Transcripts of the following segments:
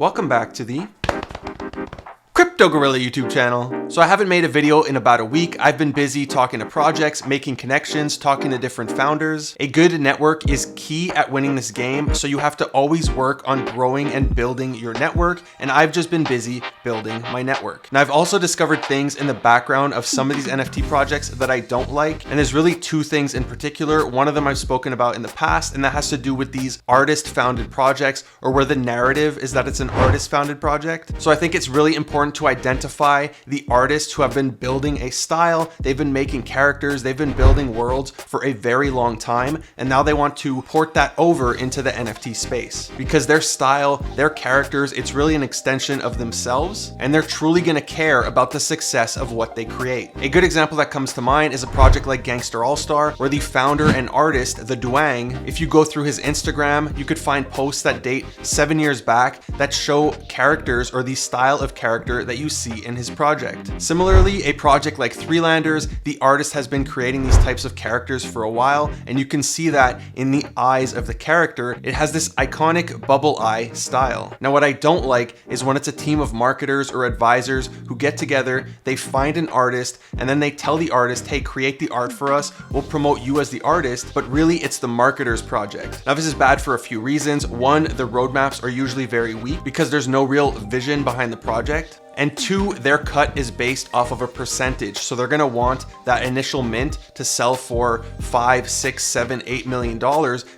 Welcome back to the Crypto Gorilla YouTube channel. So I haven't made a video in about a week. I've been busy talking to projects, making connections, talking to different founders. A good network is key at winning this game, so you have to always work on growing and building your network, and I've just been busy building my network. Now I've also discovered things in the background of some of these NFT projects that I don't like, and there's really two things in particular. One of them I've spoken about in the past, and that has to do with these artist-founded projects, or where the narrative is that it's an artist-founded project. So I think it's really important to identify the artists who have been building a style, they've been making characters, they've been building worlds for a very long time, and now they want to port that over into the NFT space. Because their style, their characters, it's really an extension of themselves, and they're truly gonna care about the success of what they create. A good example that comes to mind is a project like Gangster All-Star, where the founder and artist, the Duang, if you go through his Instagram, you could find posts that date 7 years back that show characters or the style of character that you see in his project. Similarly, a project like Threelanders, the artist has been creating these types of characters for a while, and you can see that in the eyes of the character. It has this iconic bubble eye style. Now, what I don't like is when it's a team of marketers or advisors who get together, they find an artist, and then they tell the artist, hey, create the art for us, we'll promote you as the artist, but really it's the marketer's project. Now, this is bad for a few reasons. One, the roadmaps are usually very weak because there's no real vision behind the project. And two, their cut is based off of a percentage. So they're gonna want that initial mint to sell for $5, $6, $7, $8 million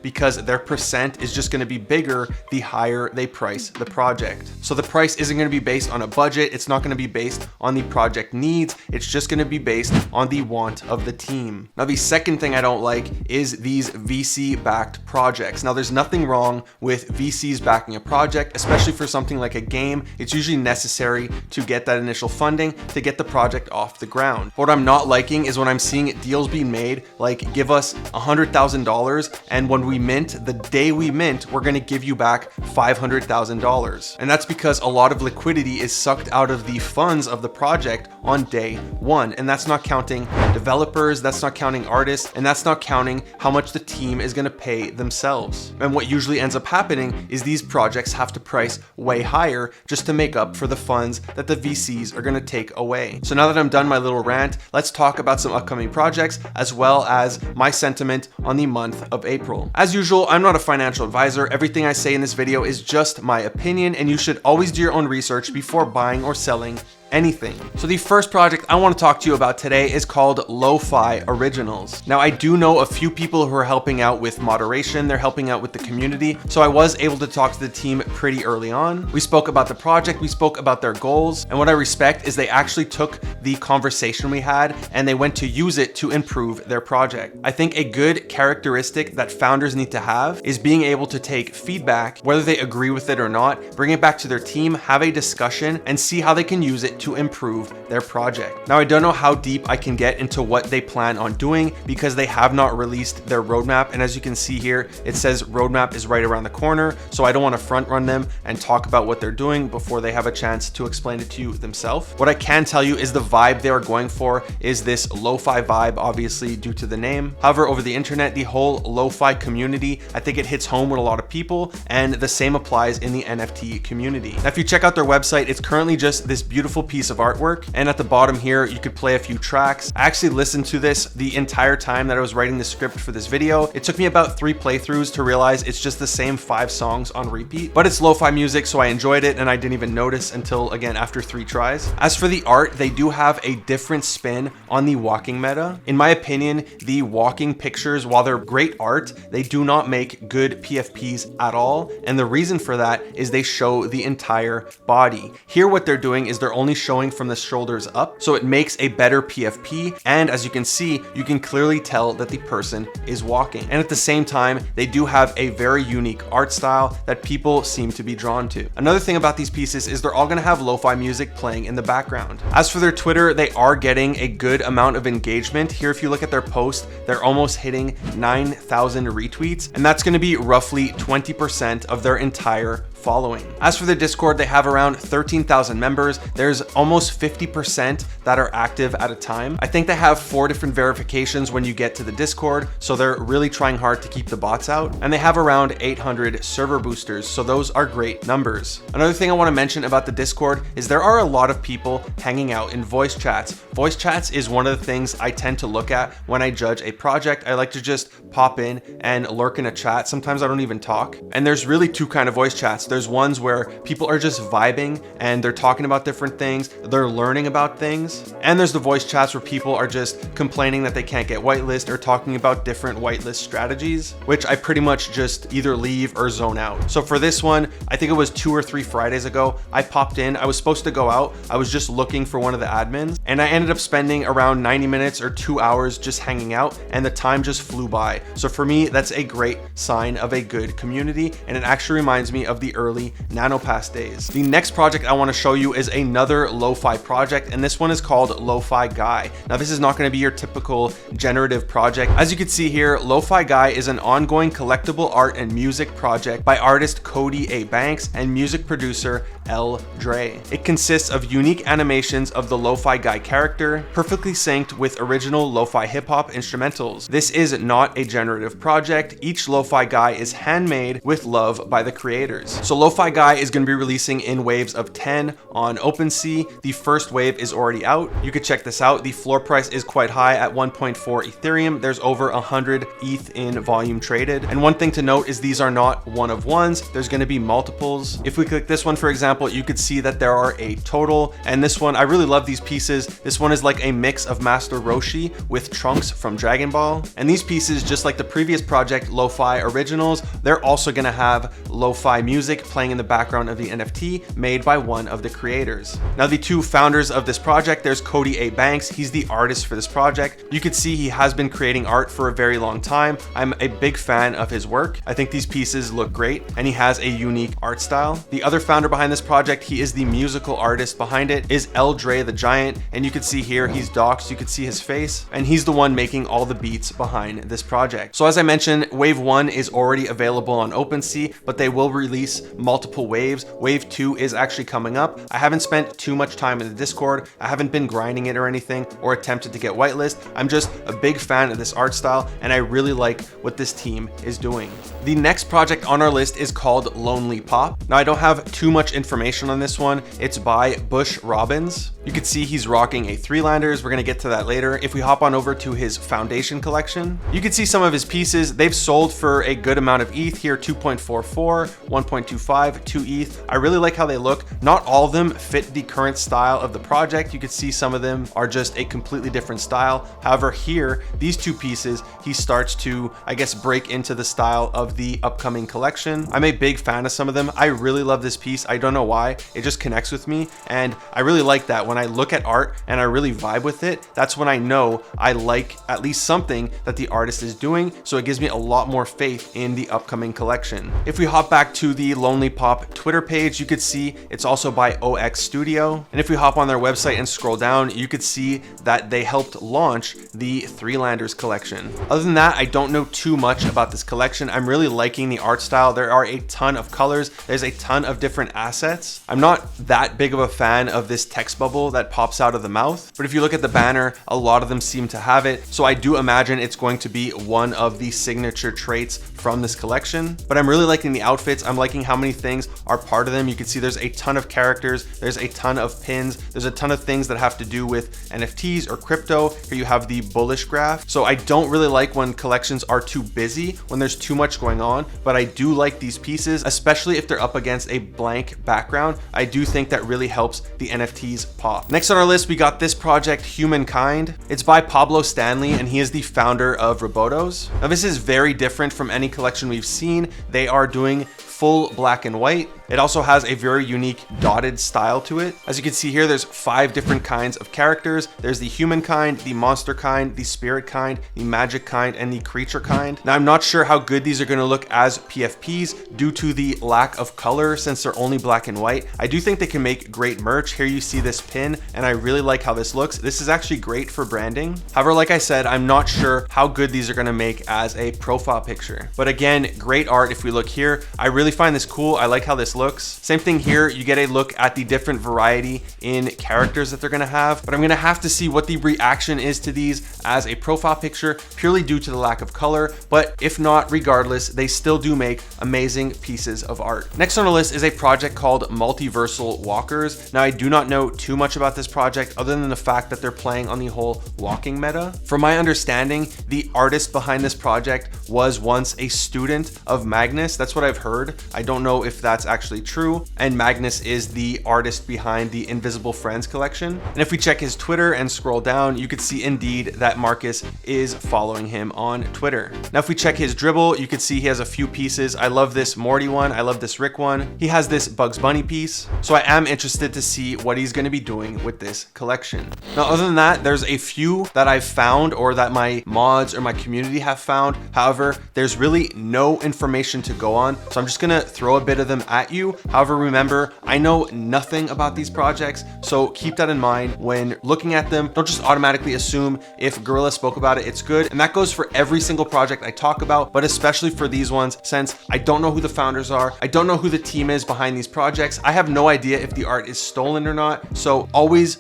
because their percent is just gonna be bigger the higher they price the project. So the price isn't gonna be based on a budget. It's not gonna be based on the project needs. It's just gonna be based on the want of the team. Now, the second thing I don't like is these VC-backed projects. Now, there's nothing wrong with VCs backing a project, especially for something like a game. It's usually necessary to get that initial funding to get the project off the ground. What I'm not liking is when I'm seeing deals being made like give us $100,000, and when we mint, the day we mint, we're gonna give you back $500,000. And that's because a lot of liquidity is sucked out of the funds of the project on day one. And that's not counting developers, that's not counting artists, and that's not counting how much the team is gonna pay themselves. And what usually ends up happening is these projects have to price way higher just to make up for the funds that the VCs are gonna take away. So now that I'm done my little rant, let's talk about some upcoming projects as well as my sentiment on the month of April. As usual, I'm not a financial advisor. Everything I say in this video is just my opinion, and you should always do your own research before buying or selling anything. So the first project I want to talk to you about today is called Lo-Fi Originals. Now, I do know a few people who are helping out with moderation. They're helping out with the community. So I was able to talk to the team pretty early on. We spoke about the project, we spoke about their goals, and what I respect is they actually took the conversation we had and they went to use it to improve their project. I think a good characteristic that founders need to have is being able to take feedback, whether they agree with it or not, bring it back to their team, have a discussion, and see how they can use it to improve their project. Now, I don't know how deep I can get into what they plan on doing because they have not released their roadmap. And as you can see here, it says roadmap is right around the corner. So I don't want to front run them and talk about what they're doing before they have a chance to explain it to you themselves. What I can tell you is the vibe they are going for is this lo-fi vibe, obviously due to the name. However, over the internet, the whole lo-fi community, I think it hits home with a lot of people, and the same applies in the NFT community. Now, if you check out their website, it's currently just this beautiful piece of artwork, and at the bottom here you could play a few tracks. I actually listened to this the entire time that I was writing the script for this video. It took me about 3 playthroughs to realize it's just the same 5 songs on repeat, but it's lo-fi music, so I enjoyed it and I didn't even notice until, again, after 3 tries. As for the art, they do have a different spin on the walking meta. In my opinion, the walking pictures, while they're great art, they do not make good PFPs at all, and the reason for that is they show the entire body. Here what they're doing is they're only showing from the shoulders up, so it makes a better PFP, and as you can see, you can clearly tell that the person is walking. And at the same time, they do have a very unique art style that people seem to be drawn to. Another thing about these pieces is they're all gonna have lo-fi music playing in the background. As for their Twitter, they are getting a good amount of engagement. Here, if you look at their post, they're almost hitting 9,000 retweets, and that's gonna be roughly 20% of their entire following. As for the Discord, they have around 13,000 members. There's almost 50% that are active at a time. I think they have 4 different verifications when you get to the Discord, so they're really trying hard to keep the bots out. And they have around 800 server boosters, so those are great numbers. Another thing I want to mention about the Discord is there are a lot of people hanging out in voice chats. Voice chats is one of the things I tend to look at when I judge a project. I like to just pop in and lurk in a chat. Sometimes I don't even talk. And there's really 2 kind of voice chats. There's ones where people are just vibing and they're talking about different things, they're learning about things. And there's the voice chats where people are just complaining that they can't get whitelist or talking about different whitelist strategies, which I pretty much just either leave or zone out. So for this one, I think it was 2 or 3 Fridays ago, I popped in. I was supposed to go out. I was just looking for one of the admins, and I ended up spending around 90 minutes or 2 hours just hanging out, and the time just flew by. So for me, that's a great sign of a good community, and it actually reminds me of the early NanoPass days. The next project I want to show you is another lo-fi project, and this one is called Lo-Fi Guy. Now this is not going to be your typical generative project. As you can see here, Lo-Fi Guy is an ongoing collectible art and music project by artist Cody A. Banks and music producer L. Dre. It consists of unique animations of the Lo-Fi Guy character, perfectly synced with original lo-fi hip-hop instrumentals. This is not a generative project. Each Lo-Fi Guy is handmade with love by the creators. So Lo-Fi Guy is going to be releasing in waves of 10 on OpenSea. The first wave is already out. You could check this out. The floor price is quite high at 1.4 Ethereum. There's over 100 ETH in volume traded. And one thing to note is these are not one of ones. There's going to be multiples. If we click this one, for example, you could see that there are 8 total. And this one, I really love these pieces. This one is like a mix of Master Roshi with Trunks from Dragon Ball. And these pieces, just like the previous project, Lo-Fi Originals, they're also going to have lo-fi music playing in the background of the NFT made by one of the creators. Now, the 2 founders of this project, there's Cody A. Banks. He's the artist for this project. You could see he has been creating art for a very long time. I'm a big fan of his work. I think these pieces look great, and he has a unique art style. The other founder behind this project, he is the musical artist behind it, is L. Dre the Giant, and you can see here he's doxed. You can see his face, and he's the one making all the beats behind this project. So as I mentioned, wave 1 is already available on OpenSea, but they will release multiple waves. Wave 2 is actually coming up. I haven't spent too much time in the Discord. I haven't been grinding it or anything or attempted to get whitelist. I'm just a big fan of this art style, and I really like what this team is doing. The next project on our list is called Lonely Pop. Now, I don't have too much information on this one. It's by Bush Robbins. You can see he's rocking a 3-landers. We're gonna get to that later. If we hop on over to his foundation collection, you can see some of his pieces. They've sold for a good amount of ETH here, 2.44, 1.25, 2 ETH. I really like how they look. Not all of them fit the current style of the project. You can see some of them are just a completely different style. However, here, these 2 pieces, he starts to, I guess, break into the style of the upcoming collection. I'm a big fan of some of them. I really love this piece. I don't know why. It just connects with me, and I really like that. When I look at art and I really vibe with it, that's when I know I like at least something that the artist is doing, so it gives me a lot more faith in the upcoming collection. If we hop back to the Lonely Pop Twitter page, you could see it's also by OX Studio, and if we hop on their website and scroll down, you could see that they helped launch the 3-landers collection. Other than that, I don't know too much about this collection. I'm really liking the art style. There are a ton of colors. There's a ton of different assets. I'm not that big of a fan of this text bubble that pops out of the mouth, but if you look at the banner, a lot of them seem to have it. So I do imagine it's going to be one of the signature traits from this collection. But I'm really liking the outfits. I'm liking how many things are part of them. You can see there's a ton of characters. There's a ton of pins. There's a ton of things that have to do with NFTs or crypto. Here you have the bullish graph. So I don't really like when collections are too busy, when there's too much going on, but I do like these pieces, especially if they're up against a blank background. I do think that really helps the NFTs pop. Next on our list, we got this project, Humankind. It's by Pablo Stanley, and he is the founder of Robotos. Now, this is very different from any collection we've seen. They are doing full black and white. It also has a very unique dotted style to it. As you can see here, there's 5 different kinds of characters. There's the human kind, the monster kind, the spirit kind, the magic kind, and the creature kind. Now, I'm not sure how good these are going to look as PFPs due to the lack of color, since they're only black and white. I do think they can make great merch. Here you see this pin, and I really like how this looks. This is actually great for branding. However, like I said, I'm not sure how good these are going to make as a profile picture. But again, great art. If we look here, I really find this cool. I like how this this looks. Same thing here, you get a look at the different variety in characters that they're gonna have, but I'm gonna have to see what the reaction is to these as a profile picture purely due to the lack of color, but if not, regardless, they still do make amazing pieces of art. Next on the list is a project called Multiversal Walkers. Now, I do not know too much about this project other than the fact that they're playing on the whole walking meta. From my understanding, the artist behind this project was once a student of Magnus. That's what I've heard. I don't know if that's actually true. And Magnus is the artist behind the Invisible Friends collection. And if we check his Twitter and scroll down, you could see indeed that Marcus is following him on Twitter. Now, if we check his dribble, you could see he has a few pieces. I love this Morty one. I love this Rick one. He has this Bugs Bunny piece. So I am interested to see what he's going to be doing with this collection. Now, other than that, there's a few that I've found or that my mods or my community have found. However, there's really no information to go on. So I'm just going to throw a bit of them at you. However, remember, I know nothing about these projects. So keep that in mind when looking at them. Don't just automatically assume if Gorilla spoke about it, it's good. And that goes for every single project I talk about, but especially for these ones, since I don't know who the founders are. I don't know who the team is behind these projects. I have no idea if the art is stolen or not. So always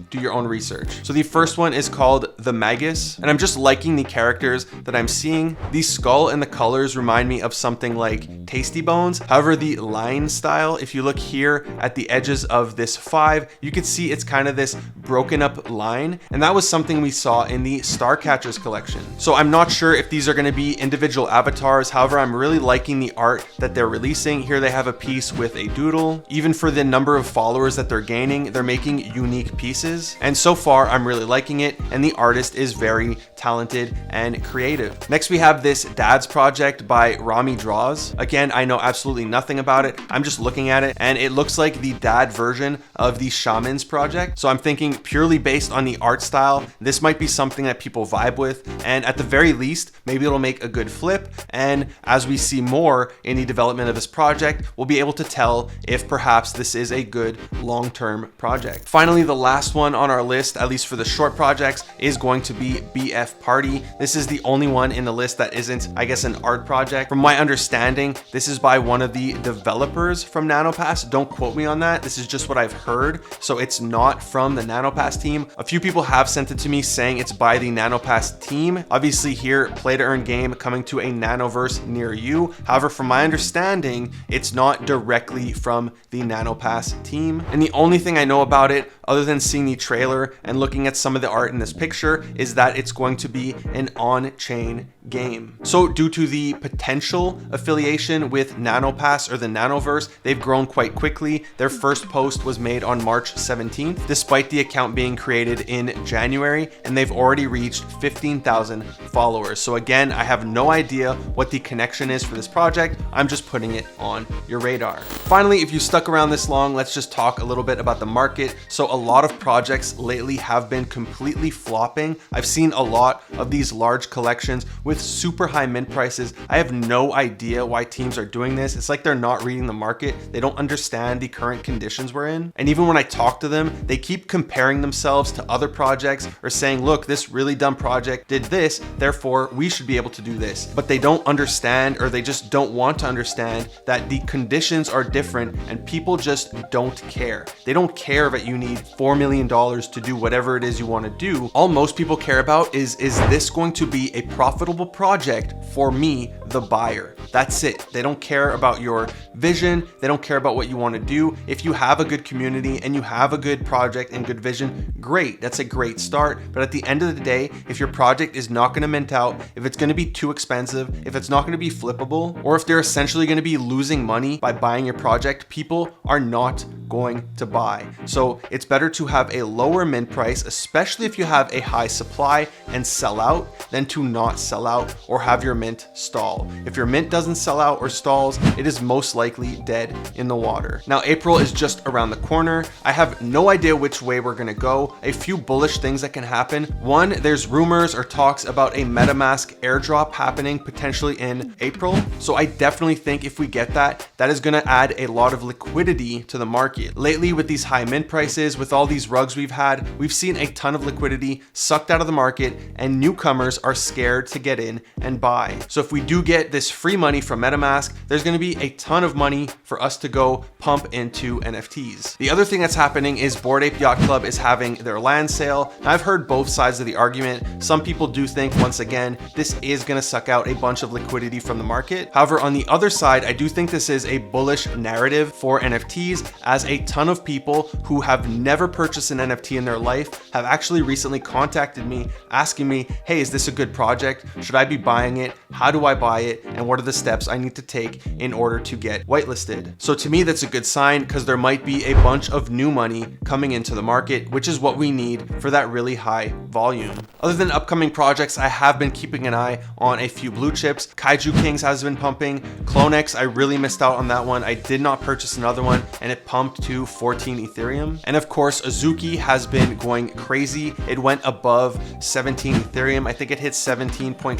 do your own research. So the first one is called The Magus, and I'm just liking the characters that I'm seeing. The skull and the colors remind me of something like Tasty Bones. However, the line style, if you look here at the edges of this 5, you can see it's kind of this broken up line, and that was something we saw in the Starcatchers collection. So I'm not sure if these are going to be individual avatars. However, I'm really liking the art that they're releasing. Here they have a piece with a doodle. Even for the number of followers that they're gaining, they're making unique pieces. And so far, I'm really liking it, and the artist is very talented and creative. Next, we have this Dad's Project by Rami Draws. Again, I know absolutely nothing about it. I'm just looking at it, and it looks like the dad version of the Shamans project. So I'm thinking purely based on the art style, this might be something that people vibe with, and at the very least, maybe it'll make a good flip. And as we see more in the development of this project, we'll be able to tell if perhaps this is a good long-term project. Finally, the last one on our list, at least for the short projects, is going to be BF Party. This is the only one in the list that isn't, I guess, an art project. From my understanding, this is by one of the developers from NanoPass. Don't quote me on that. This is just what I've heard. So it's not from the NanoPass team. A few people have sent it to me saying it's by the NanoPass team. Obviously here, play to earn game coming to a Nanoverse near you. However, from my understanding, it's not directly from the NanoPass team. And the only thing I know about it, other than seeing the trailer and looking at some of the art in this picture, is that it's going to be an on-chain game. So due to the potential affiliation with NanoPass or the Nanoverse, they've grown quite quickly. Their first post was made on March 17th, despite the account being created in January, and they've already reached 15,000 followers. So again, I have no idea what the connection is for this project. I'm just putting it on your radar. Finally, if you stuck around this long, let's just talk a little bit about the market. So a lot of projects lately have been completely flopping. I've seen a lot of these large collections with super high mint prices. I have no idea why teams are doing this. It's like they're not reading the market. They don't understand the current conditions we're in. And even when I talk to them, they keep comparing themselves to other projects or saying, look, this really dumb project did this, therefore we should be able to do this. But they don't understand, or they just don't want to understand, that the conditions are different and people just don't care. They don't care that you need $4 million to do whatever it is you want to do. All most people care about is this going to be a profitable project for me, the buyer? That's it. They don't care about your vision. They don't care about what you want to do. If you have a good community and you have a good project and good vision, great. That's a great start. But at the end of the day, if your project is not going to mint out, if it's going to be too expensive, if it's not going to be flippable, or if they're essentially going to be losing money by buying your project, people are not going to buy. So it's better to have a lower mint price, especially if you have a high supply, and sell out, than to not sell out or have your mint stall. If your mint doesn't sell out or stalls, it is most likely dead in the water. Now, April is just around the corner. I have no idea which way we're gonna go. A few bullish things that can happen. One, there's rumors or talks about a MetaMask airdrop happening potentially in April. So I definitely think if we get that, that is gonna add a lot of liquidity to the market. market. Lately, with these high mint prices, with all these rugs we've had, we've seen a ton of liquidity sucked out of the market, and newcomers are scared to get in and buy. So if we do get this free money from MetaMask, there's going to be a ton of money for us to go pump into NFTs. The other thing that's happening is Bored Ape Yacht Club is having their land sale. Now, I've heard both sides of the argument. Some people do think, once again, this is going to suck out a bunch of liquidity from the market. However, on the other side, I do think this is a bullish narrative for NFTs, as a ton of people who have never purchased an NFT in their life have actually recently contacted me asking me, hey, is this a good project? Should I be buying it? How do I buy it? And what are the steps I need to take in order to get whitelisted? So to me, that's a good sign, because there might be a bunch of new money coming into the market, which is what we need for that really high volume. Other than upcoming projects, I have been keeping an eye on a few blue chips. Kaiju Kings has been pumping. Clonex, I really missed out on that one. I did not purchase another one, and it pumped to 14 Ethereum. And of course, Azuki has been going crazy. It went above 17 Ethereum. I think it hit 17.45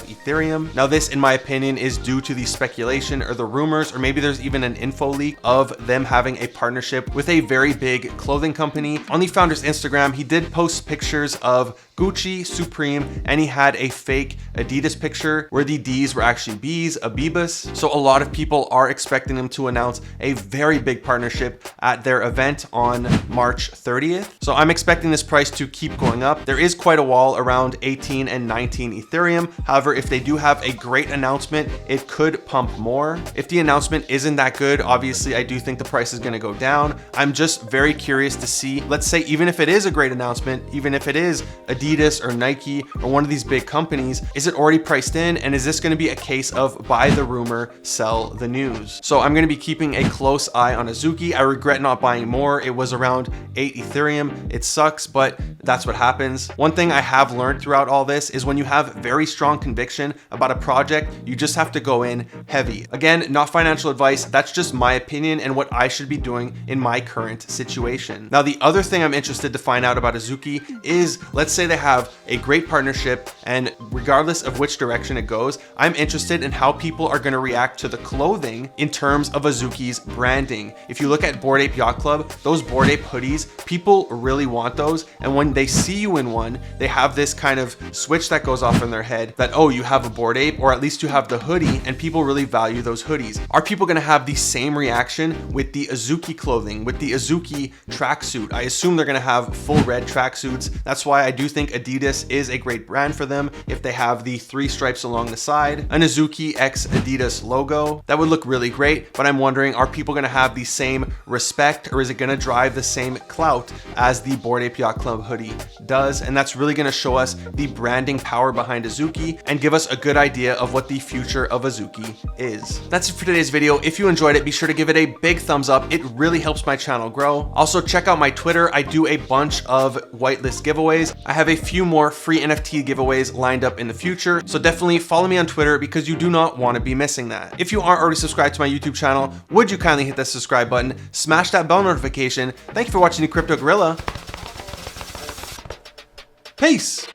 Ethereum. Now this, in my opinion, is due to the speculation or the rumors, or maybe there's even an info leak of them having a partnership with a very big clothing company. On the founder's Instagram, he did post pictures of Gucci, Supreme, and he had a fake Adidas picture where the D's were actually B's, Abibas. So a lot of people are expecting them to announce a very big partnership at their event on March 30th. So I'm expecting this price to keep going up. There is quite a wall around 18 and 19 Ethereum. However, if they do have a great announcement, it could pump more. If the announcement isn't that good, obviously I do think the price is going to go down. I'm just very curious to see, let's say, even if it is a great announcement, even if it is Adidas or Nike or one of these big companies, is it already priced in? And is this going to be a case of buy the rumor, sell the news? So I'm going to be keeping a close eye on Azuki. I regret not buying more. It was around 8 Ethereum. It sucks, but that's what happens. One thing I have learned throughout all this is when you have very strong conviction about a project, you just have to go in heavy. Again, not financial advice. That's just my opinion and what I should be doing in my current situation. Now, the other thing I'm interested to find out about Azuki is, let's say they have a great partnership, and regardless of which direction it goes, I'm interested in how people are going to react to the clothing in terms of Azuki's branding. If you look at Bored Ape Yacht Club, those Bored Ape hoodies, people really want those. And when they see you in one, they have this kind of switch that goes off in their head that, oh, you have a Bored Ape, or at least you have the hoodie, and people really value those hoodies. Are people going to have the same reaction with the Azuki clothing, with the Azuki tracksuit? I assume they're going to have full red tracksuits. That's why I do think Adidas is a great brand for them. If they have the 3 stripes along the side, an Azuki X Adidas logo, that would look really great. But I'm wondering, are people going to have the same respect, or is it going to drive the same clout as the Bored Ape Yacht Club hoodie does? And that's really going to show us the branding power behind Azuki and give us a good idea of what the future of Azuki is. That's it for today's video. If you enjoyed it, be sure to give it a big thumbs up. It really helps my channel grow. Also, check out my Twitter. I do a bunch of whitelist giveaways. I have a few more free NFT giveaways lined up in the future, so definitely follow me on Twitter because you do not want to be missing that. If you aren't already subscribed to my YouTube channel, would you kindly hit that subscribe button, smash that bell notification. Thank you for watching the Crypto Gorilla. Peace.